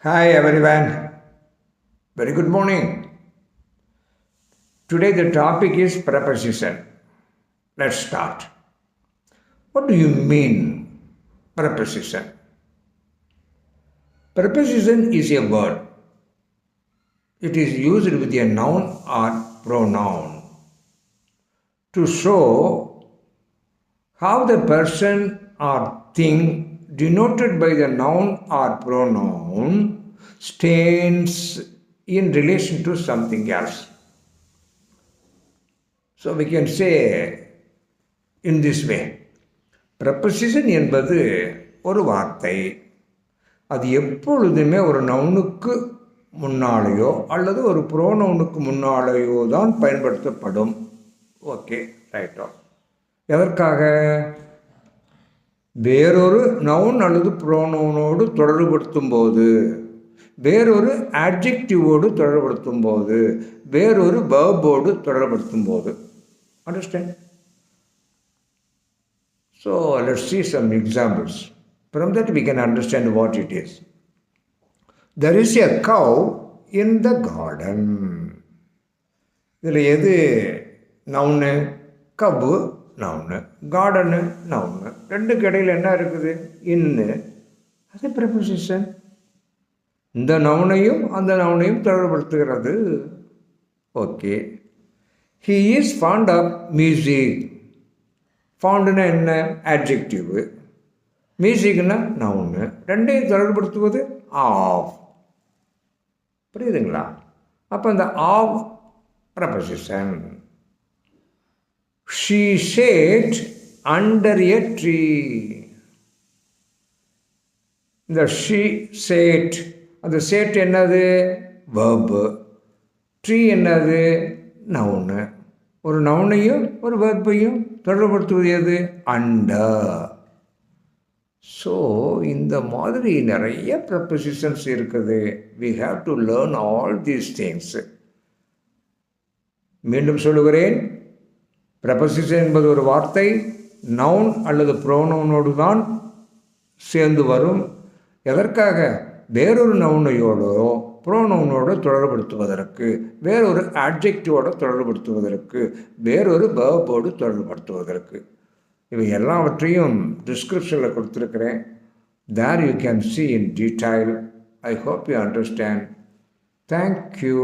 Hi everyone, very good morning. Today the topic is preposition. Let's start. What do you mean preposition? Preposition is a word. It is used with a noun or pronoun to show how the person or thing denoted by the noun or pronoun stands in relation to something else. So we can say in this way, preposition என்பது ஒரு வார்த்தை. அது எப்பொழுதுமே ஒரு நவுனுக்கு முன்னாலேயோ அல்லது ஒரு ப்ரோனவுனுக்கு முன்னாலேயோ தான் பயன்படுத்தப்படும். ஓகே, ரைட்டோ. எதற்காக? வேறொரு நவுன் அல்லது ப்ரோனவுனோடு தொடர்புபடுத்தும் போது, வேறொரு ஆட்ஜெக்டிவோடு தொடர்புபடுத்தும் போது, வேறொரு வேர்போடு தொடர்புபடுத்தும் போது. Understand? So let's see some examples. From that we can understand what it is. There is a cow in the garden. இதில் எது நவுனு? கவு நவுனு, கார்டனு நவுனு. ரெண்டுக்கு இடையில் என்ன இருக்குது? இன்னு. அது ப்ரெபோசிஷன். இந்த நவுனையும் அந்த நவுனையும் தொடர்புபடுத்துகிறது. Okay. He is fond of music. ஃபாண்டுனா என்ன? ஆட்ஜெக்டிவ். மியூசிக்னா நவுனு. ரெண்டையும் தொடர்புபடுத்துவது ஆஃப். புரியுதுங்களா? அப்போ இந்த of ப்ரெபோசிஷன். She sat under a tree. இந்த she sat, அந்த sat என்னது? verb. tree என்னது? நவுனு. ஒரு நவுனையும் ஒரு வேர்பையும் தொடர்புபடுத்துவது எது? அண்டர். ஸோ இந்த மாதிரி நிறைய ப்ரெபோசிஷன்ஸ் இருக்குது. We have to learn all these things. மீண்டும் சொல்லுகிறேன், ப்ரெபோசிஷன் என்பது ஒரு வார்த்தை. நவுன் அல்லது ப்ரோனவுனோடு தான் சேர்ந்து வரும். எதற்காக? வேறொரு நவுனையோடோ ப்ரோனவுனோடு தொடர்புபடுத்துவதற்கு, வேறொரு ஆட்ஜெக்டிவோடு தொடர்புபடுத்துவதற்கு, வேறொரு வேர்போடு தொடர்புபடுத்துவதற்கு. இவை எல்லாவற்றையும் டிஸ்கிரிப்ஷனில் கொடுத்துருக்கிறேன். There you can see in detail. I hope you understand. Thank you.